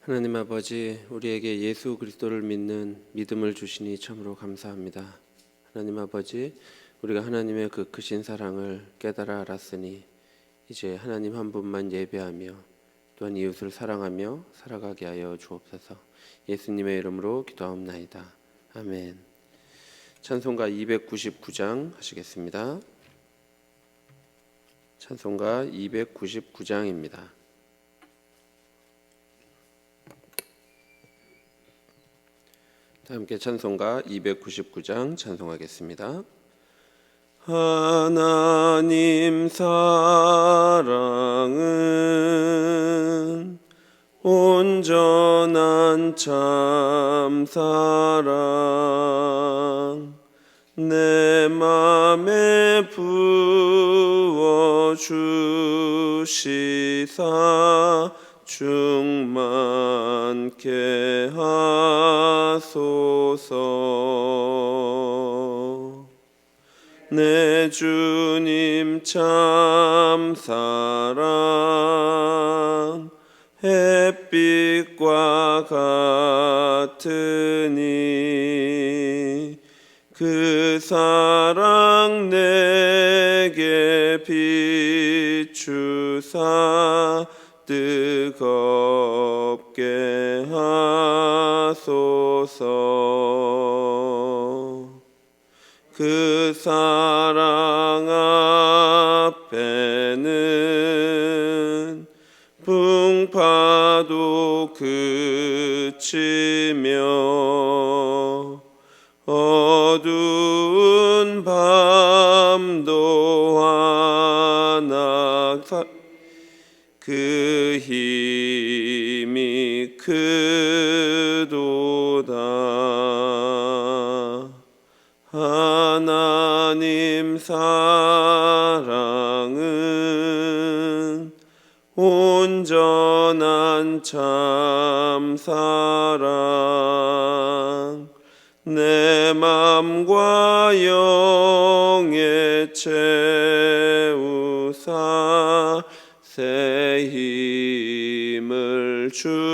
하나님 아버지, 우리에게 예수 그리스도를 믿는 믿음을 주시니 참으로 감사합니다. 하나님 아버지, 우리가 하나님의 그 크신 사랑을 깨달아 알았으니 이제 하나님 한 분만 예배하며 또한 이웃을 사랑하며 살아가게 하여 주옵소서. 예수님의 이름으로 기도하옵나이다. 아멘. 찬송가 299장 하시겠습니다. 찬송가 299장입니다. 함께 찬송가 299장 찬송하겠습니다. 하나님 사랑은 온전한 참 사랑 내 맘에 부어 주시사 충만케 하소서. 내 주님 참 사랑 햇빛과 같으니 그 사랑 내게 비추사 뜨겁게 하소서. 그 사랑 앞에는 풍파도 그치며 어두운 밤도 하나 그 힘이 크도다. 하나님 사랑은 온전한 참 사랑 내 맘과 영에 채우사 새 힘을 주소서.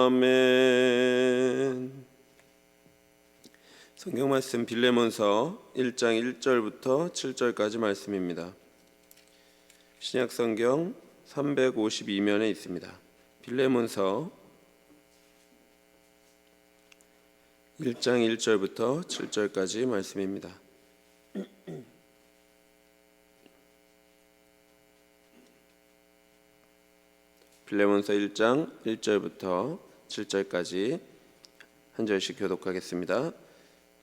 아멘. 성경 말씀 빌레몬서 1장 1절부터 7절까지 말씀입니다. 신약 성경 352면에 있습니다. 빌레몬서 1장 1절부터 7절까지 말씀입니다. 빌레몬서 1장 1절부터 7절까지 한 절씩 교독하겠습니다.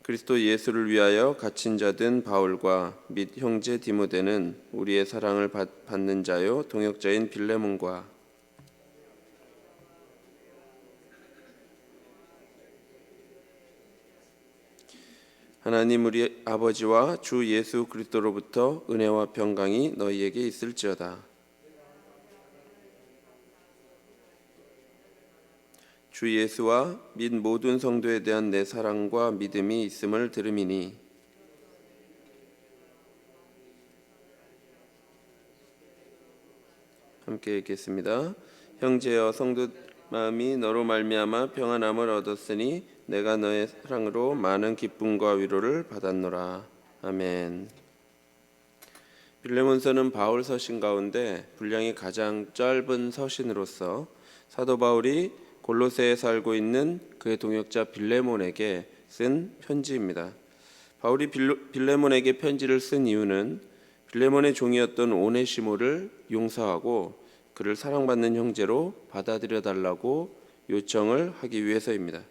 그리스도 예수를 위하여 갇힌 자된 바울과 및 형제 디모데는 우리의 사랑을 받는 자요 동역자인 빌레몬과 하나님 우리 아버지와 주 예수 그리스도로부터 은혜와 평강이 너희에게 있을지어다. 주 예수와 및 모든 성도에 대한 내 사랑과 믿음이 있음을 들음이니 함께 읽겠습니다. 형제여 성도 마음이 너로 말미암아 평안함을 얻었으니 내가 너의 사랑으로 많은 기쁨과 위로를 받았노라. 아멘. 빌레몬서는 바울 서신 가운데 분량이 가장 짧은 서신으로서 사도 바울이 골로새에 살고 있는 그의 동역자 빌레몬에게 쓴 편지입니다. 바울이 빌레몬에게 편지를 쓴 이유는 빌레몬의 종이었던 오네시모를 용서하고 그를 사랑받는 형제로 받아들여 달라고 요청을 하기 위해서입니다.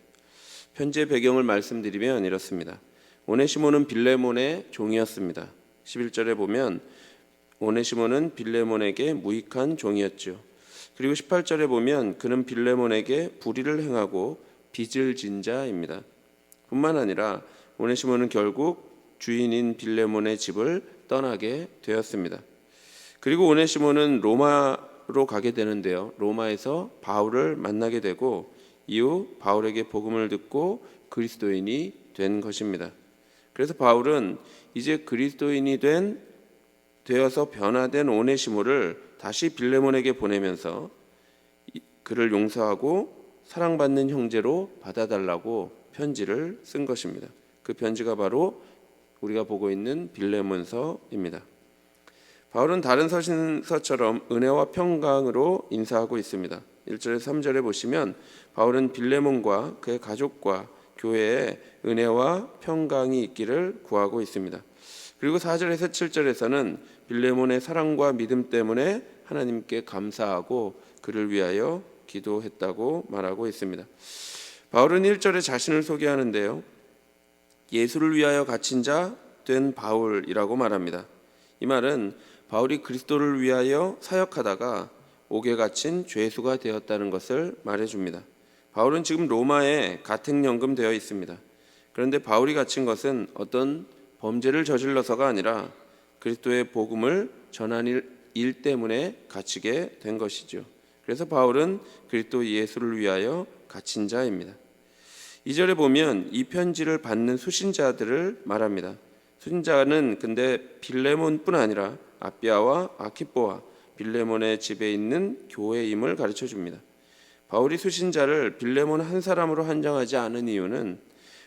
편지의 배경을 말씀드리면 이렇습니다. 오네시모는 빌레몬의 종이었습니다. 11절에 보면 오네시모는 빌레몬에게 무익한 종이었죠. 그리고 18절에 보면 그는 빌레몬에게 불의를 행하고 빚을 진 자입니다. 뿐만 아니라 오네시모는 결국 주인인 빌레몬의 집을 떠나게 되었습니다. 그리고 오네시모는 로마로 가게 되는데요. 로마에서 바울을 만나게 되고 이후 바울에게 복음을 듣고 그리스도인이 된 것입니다. 그래서 바울은 이제 그리스도인이 되어서 변화된 오네시모를 다시 빌레몬에게 보내면서 그를 용서하고 사랑받는 형제로 받아달라고 편지를 쓴 것입니다. 그 편지가 바로 우리가 보고 있는 빌레몬서입니다. 바울은 다른 서신서처럼 은혜와 평강으로 인사하고 있습니다. 1절에서 3절에 보시면 바울은 빌레몬과 그의 가족과 교회에 은혜와 평강이 있기를 구하고 있습니다. 그리고 4절에서 7절에서는 빌레몬의 사랑과 믿음 때문에 하나님께 감사하고 그를 위하여 기도했다고 말하고 있습니다. 바울은 1절에 자신을 소개하는데요, 예수를 위하여 갇힌 자 된 바울이라고 말합니다. 이 말은 바울이 그리스도를 위하여 사역하다가 옥에 갇힌 죄수가 되었다는 것을 말해줍니다. 바울은 지금 로마에 가택연금되어 있습니다. 그런데 바울이 갇힌 것은 어떤 범죄를 저질러서가 아니라 그리스도의 복음을 전하는 일 때문에 갇히게 된 것이죠. 그래서 바울은 그리스도 예수를 위하여 갇힌 자입니다. 2절에 보면 이 편지를 받는 수신자들을 말합니다. 수신자는 근데 빌레몬뿐 아니라 아비아와 아키포와 빌레몬의 집에 있는 교회임을 가르쳐 줍니다. 바울이 수신자를 빌레몬 한 사람으로 한정하지 않은 이유는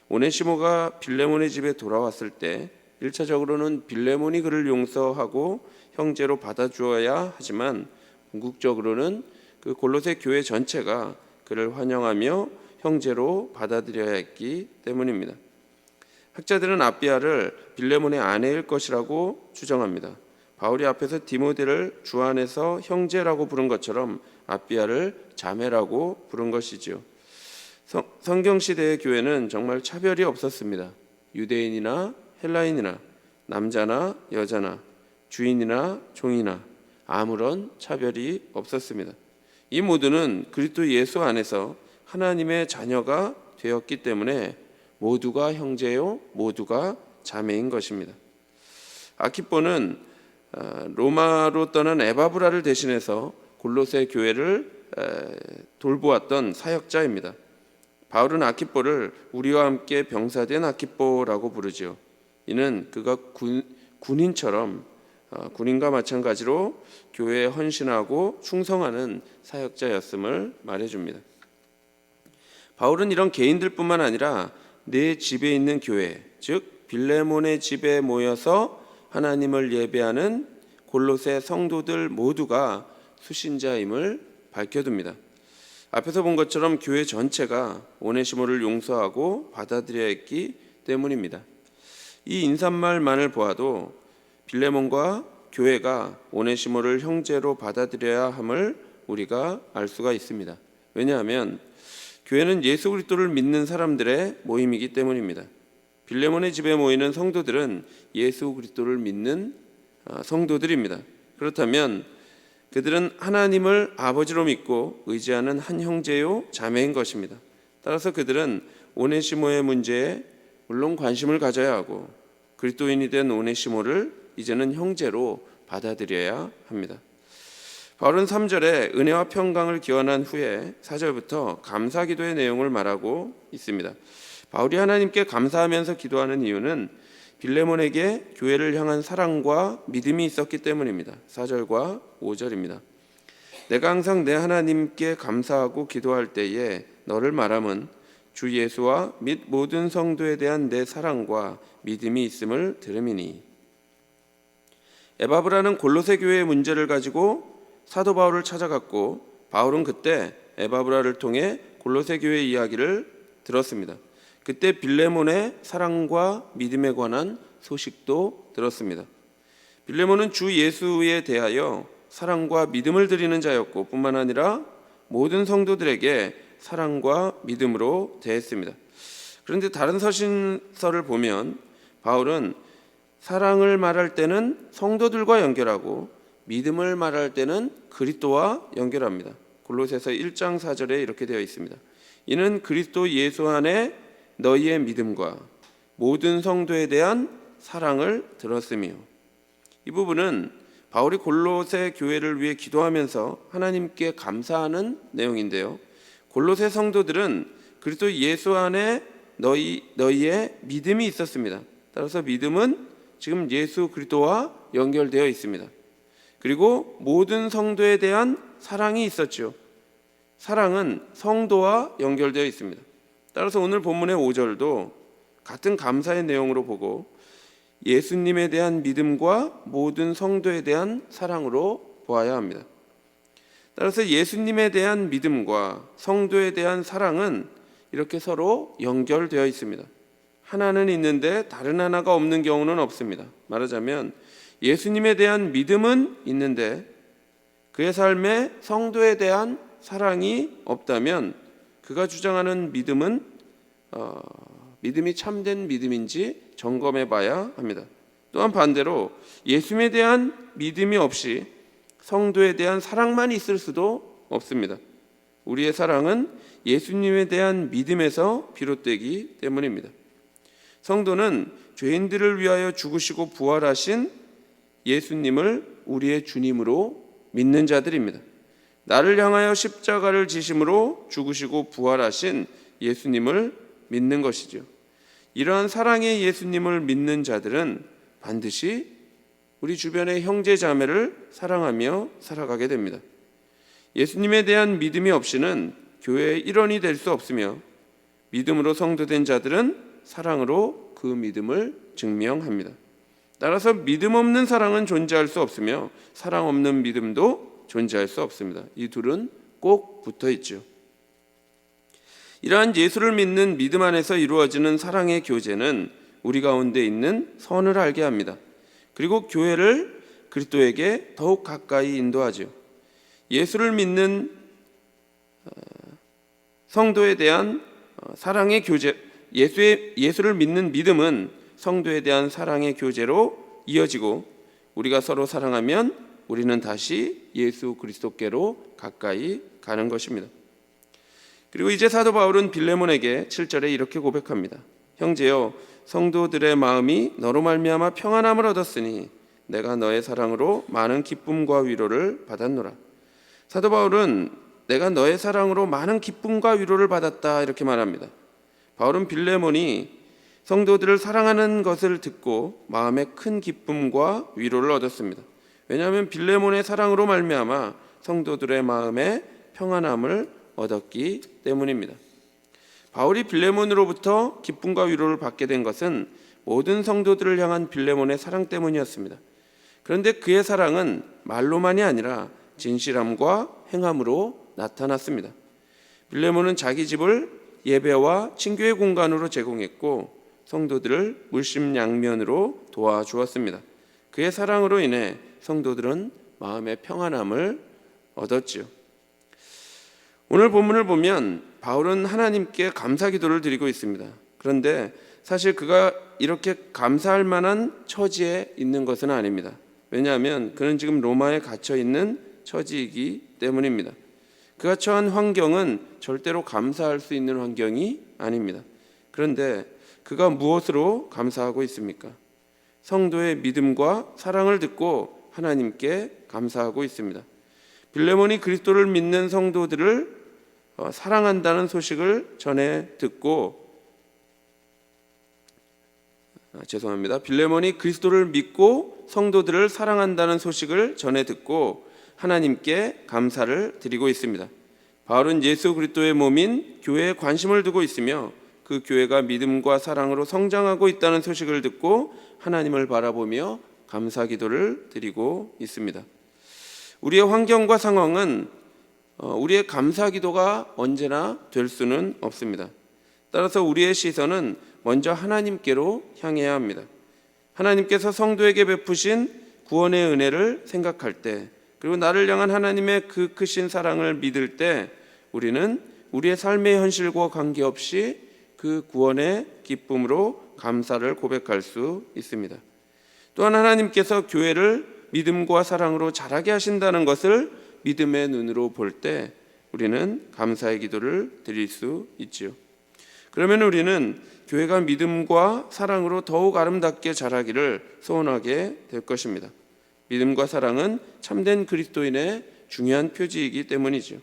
오네시모가 빌레몬의 집에 돌아왔을 때 1차적으로는 빌레몬이 그를 용서하고 형제로 받아주어야 하지만 궁극적으로는 그 골로새 교회 전체가 그를 환영하며 형제로 받아들여야 했기 때문입니다. 학자들은 아비아를 빌레몬의 아내일 것이라고 추정합니다. 바울이 앞에서 디모데를 주 안에서 형제라고 부른 것처럼 아비아를 자매라고 부른 것이죠. 성경시대의 교회는 정말 차별이 없었습니다. 유대인이나 헬라인이나 남자나 여자나 주인이나 종이나 아무런 차별이 없었습니다. 이 모두는 그리스도 예수 안에서 하나님의 자녀가 되었기 때문에 모두가 형제요, 모두가 자매인 것입니다. 아키포는 로마로 떠난 에바브라를 대신해서 골로새 교회를 돌보았던 사역자입니다. 바울은 아키포를 우리와 함께 병사된 아키포라고 부르죠. 이는 그가 군인처럼 군인과 마찬가지로 교회에 헌신하고 충성하는 사역자였음을 말해줍니다. 바울은 이런 개인들뿐만 아니라 내 집에 있는 교회, 즉 빌레몬의 집에 모여서 하나님을 예배하는 골로새 성도들 모두가 수신자임을 밝혀둡니다. 앞에서 본 것처럼 교회 전체가 오네시모를 용서하고 받아들여야 했기 때문입니다. 이 인사말만을 보아도 빌레몬과 교회가 오네시모를 형제로 받아들여야 함을 우리가 알 수가 있습니다. 왜냐하면 교회는 예수 그리스도를 믿는 사람들의 모임이기 때문입니다. 빌레몬의 집에 모이는 성도들은 예수 그리스도를 믿는 성도들입니다. 그렇다면 그들은 하나님을 아버지로 믿고 의지하는 한 형제요 자매인 것입니다. 따라서 그들은 오네시모의 문제에 물론 관심을 가져야 하고 그리스도인이 된 오네시모를 이제는 형제로 받아들여야 합니다. 바울은 3절에 은혜와 평강을 기원한 후에 4절부터 감사기도의 내용을 말하고 있습니다. 바울이 하나님께 감사하면서 기도하는 이유는 빌레몬에게 교회를 향한 사랑과 믿음이 있었기 때문입니다. 4절과 5절입니다. 내가 항상 내 하나님께 감사하고 기도할 때에 너를 말함은 주 예수와 및 모든 성도에 대한 내 사랑과 믿음이 있음을 들음이니. 에바브라는 골로새 교회의 문제를 가지고 사도 바울을 찾아갔고 바울은 그때 에바브라를 통해 골로새 교회의 이야기를 들었습니다. 그때 빌레몬의 사랑과 믿음에 관한 소식도 들었습니다. 빌레몬은 주 예수에 대하여 사랑과 믿음을 드리는 자였고 뿐만 아니라 모든 성도들에게 사랑과 믿음으로 대했습니다. 그런데 다른 서신서를 보면 바울은 사랑을 말할 때는 성도들과 연결하고 믿음을 말할 때는 그리스도와 연결합니다. 골로새서 1장 4절에 이렇게 되어 있습니다. 이는 그리스도 예수 안에 너희의 믿음과 모든 성도에 대한 사랑을 들었으며. 이 부분은 바울이 골로새 교회를 위해 기도하면서 하나님께 감사하는 내용인데요. 골로새 성도들은 그리스도 예수 안에 너희의 믿음이 있었습니다. 따라서 믿음은 지금 예수 그리스도와 연결되어 있습니다. 그리고 모든 성도에 대한 사랑이 있었죠. 사랑은 성도와 연결되어 있습니다. 따라서 오늘 본문의 5절도 같은 감사의 내용으로 보고 예수님에 대한 믿음과 모든 성도에 대한 사랑으로 보아야 합니다. 따라서 예수님에 대한 믿음과 성도에 대한 사랑은 이렇게 서로 연결되어 있습니다. 하나는 있는데 다른 하나가 없는 경우는 없습니다. 말하자면 예수님에 대한 믿음은 있는데 그의 삶에 성도에 대한 사랑이 없다면 그가 주장하는 믿음은 믿음이 참된 믿음인지 점검해 봐야 합니다. 또한 반대로 예수님에 대한 믿음이 없이 성도에 대한 사랑만 있을 수도 없습니다. 우리의 사랑은 예수님에 대한 믿음에서 비롯되기 때문입니다. 성도는 죄인들을 위하여 죽으시고 부활하신 예수님을 우리의 주님으로 믿는 자들입니다. 나를 향하여 십자가를 지심으로 죽으시고 부활하신 예수님을 믿는 것이죠. 이러한 사랑의 예수님을 믿는 자들은 반드시 우리 주변의 형제 자매를 사랑하며 살아가게 됩니다. 예수님에 대한 믿음이 없이는 교회의 일원이 될 수 없으며 믿음으로 성도된 자들은 사랑으로 그 믿음을 증명합니다. 따라서 믿음 없는 사랑은 존재할 수 없으며 사랑 없는 믿음도 존재할 수 없습니다. 이 둘은 꼭 붙어 있죠. 이러한 예수를 믿는 믿음 안에서 이루어지는 사랑의 교제는 우리 가운데 있는 선을 알게 합니다. 그리고 교회를 그리스도에게 더욱 가까이 인도하죠. 예수를 믿는 성도에 대한 사랑의 교제, 예수를 믿는 믿음은 성도에 대한 사랑의 교제로 이어지고 우리가 서로 사랑하면 우리는 다시 예수 그리스도께로 가까이 가는 것입니다. 그리고 이제 사도 바울은 빌레몬에게 7절에 이렇게 고백합니다. 형제여, 성도들의 마음이 너로 말미암아 평안함을 얻었으니 내가 너의 사랑으로 많은 기쁨과 위로를 받았노라. 사도 바울은 내가 너의 사랑으로 많은 기쁨과 위로를 받았다 이렇게 말합니다. 바울은 빌레몬이 성도들을 사랑하는 것을 듣고 마음에 큰 기쁨과 위로를 얻었습니다. 왜냐하면 빌레몬의 사랑으로 말미암아 성도들의 마음에 평안함을 얻었기 때문입니다. 바울이 빌레몬으로부터 기쁨과 위로를 받게 된 것은 모든 성도들을 향한 빌레몬의 사랑 때문이었습니다. 그런데 그의 사랑은 말로만이 아니라 진실함과 행함으로 나타났습니다. 빌레몬은 자기 집을 예배와 친교의 공간으로 제공했고 성도들을 물심양면으로 도와주었습니다. 그의 사랑으로 인해 성도들은 마음의 평안함을 얻었지요. 오늘 본문을 보면 바울은 하나님께 감사 기도를 드리고 있습니다. 그런데 사실 그가 이렇게 감사할 만한 처지에 있는 것은 아닙니다. 왜냐하면 그는 지금 로마에 갇혀 있는 처지이기 때문입니다. 그가 처한 환경은 절대로 감사할 수 있는 환경이 아닙니다. 그런데 그가 무엇으로 감사하고 있습니까? 성도의 믿음과 사랑을 듣고 하나님께 감사하고 있습니다. 빌레몬이 그리스도를 믿는 성도들을 사랑한다는 소식을 전해 듣고 빌레몬이 그리스도를 믿고 성도들을 사랑한다는 소식을 전해 듣고 하나님께 감사를 드리고 있습니다. 바울은 예수 그리스도의 몸인 교회에 관심을 두고 있으며 그 교회가 믿음과 사랑으로 성장하고 있다는 소식을 듣고 하나님을 바라보며 감사 기도를 드리고 있습니다. 우리의 환경과 상황은 우리의 감사 기도가 언제나 될 수는 없습니다. 따라서 우리의 시선은 먼저 하나님께로 향해야 합니다. 하나님께서 성도에게 베푸신 구원의 은혜를 생각할 때, 그리고 나를 향한 하나님의 그 크신 사랑을 믿을 때 우리는 우리의 삶의 현실과 관계없이 그 구원의 기쁨으로 감사를 고백할 수 있습니다. 또한 하나님께서 교회를 믿음과 사랑으로 자라게 하신다는 것을 믿음의 눈으로 볼 때 우리는 감사의 기도를 드릴 수 있지요. 그러면 우리는 교회가 믿음과 사랑으로 더욱 아름답게 자라기를 소원하게 될 것입니다. 믿음과 사랑은 참된 그리스도인의 중요한 표지이기 때문이죠.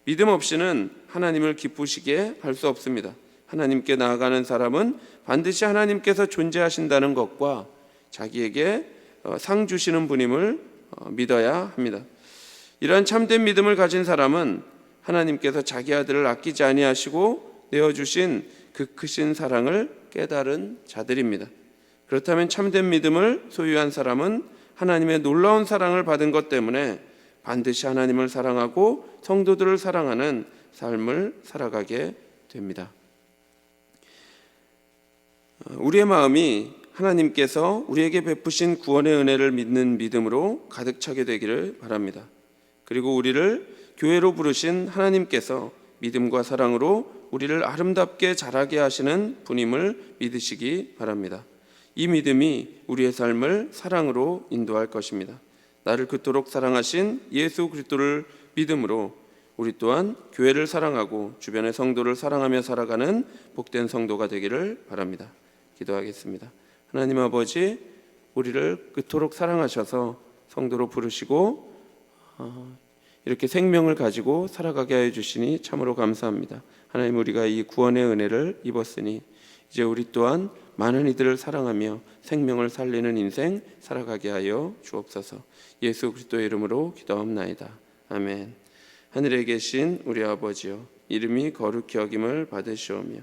믿음 없이는 하나님을 기쁘시게 할 수 없습니다. 하나님께 나아가는 사람은 반드시 하나님께서 존재하신다는 것과 자기에게 상 주시는 분임을 믿어야 합니다. 이러한 참된 믿음을 가진 사람은 하나님께서 자기 아들을 아끼지 아니하시고 내어주신 그 크신 사랑을 깨달은 자들입니다. 그렇다면 참된 믿음을 소유한 사람은 하나님의 놀라운 사랑을 받은 것 때문에 반드시 하나님을 사랑하고 성도들을 사랑하는 삶을 살아가게 됩니다. 우리의 마음이 하나님께서 우리에게 베푸신 구원의 은혜를 믿는 믿음으로 가득 차게 되기를 바랍니다. 그리고 우리를 교회로 부르신 하나님께서 믿음과 사랑으로 우리를 아름답게 자라게 하시는 분임을 믿으시기 바랍니다. 이 믿음이 우리의 삶을 사랑으로 인도할 것입니다. 나를 그토록 사랑하신 예수 그리스도를 믿음으로 우리 또한 교회를 사랑하고 주변의 성도를 사랑하며 살아가는 복된 성도가 되기를 바랍니다. 기도하겠습니다. 하나님 아버지, 우리를 그토록 사랑하셔서 성도로 부르시고 이렇게 생명을 가지고 살아가게 하여 주시니 참으로 감사합니다. 하나님, 우리가 이 구원의 은혜를 입었으니 이제 우리 또한 많은 이들을 사랑하며 생명을 살리는 인생 살아가게 하여 주옵소서. 예수 그리스도의 이름으로 기도하옵나이다. 아멘. 하늘에 계신 우리 아버지여, 이름이 거룩히 여김을 받으시오며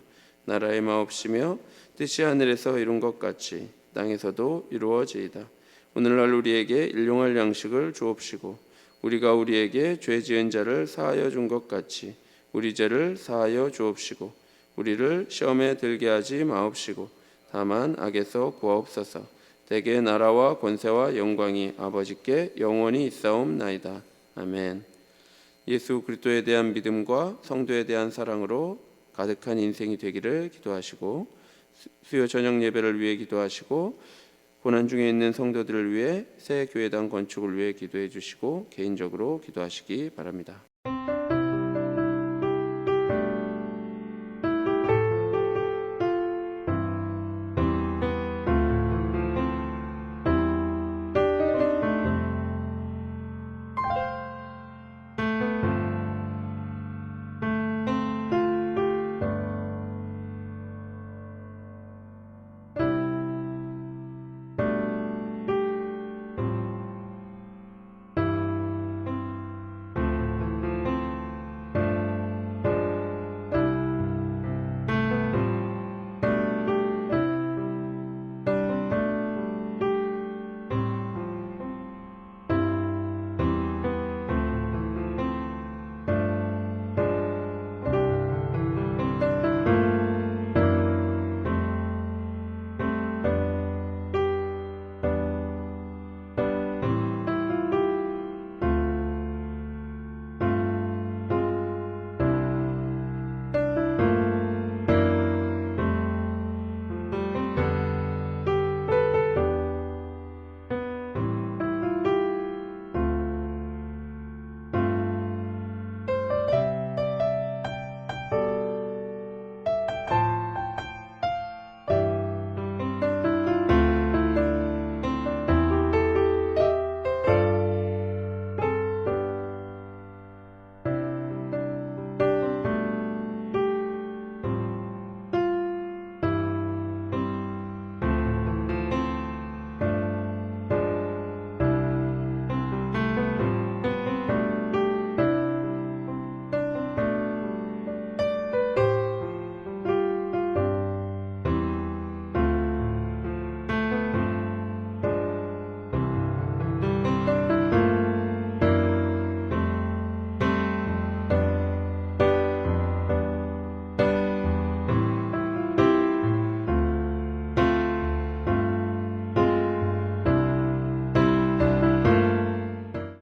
나라의 마옵시며 뜻이 하늘에서 이룬 것 같이 땅에서도 이루어지이다. 오늘날 우리에게 일용할 양식을 주옵시고 우리가 우리에게 죄 지은 자를 사하여 준 것 같이 우리 죄를 사하여 주옵시고 우리를 시험에 들게 하지 마옵시고 다만 악에서 구하옵소서. 대개 나라와 권세와 영광이 아버지께 영원히 있사옵나이다. 아멘. 예수 그리스도에 대한 믿음과 성도에 대한 사랑으로 가득한 인생이 되기를 기도하시고, 수요 저녁 예배를 위해 기도하시고, 고난 중에 있는 성도들을 위해 새 교회당 건축을 위해 기도해 주시고 개인적으로 기도하시기 바랍니다.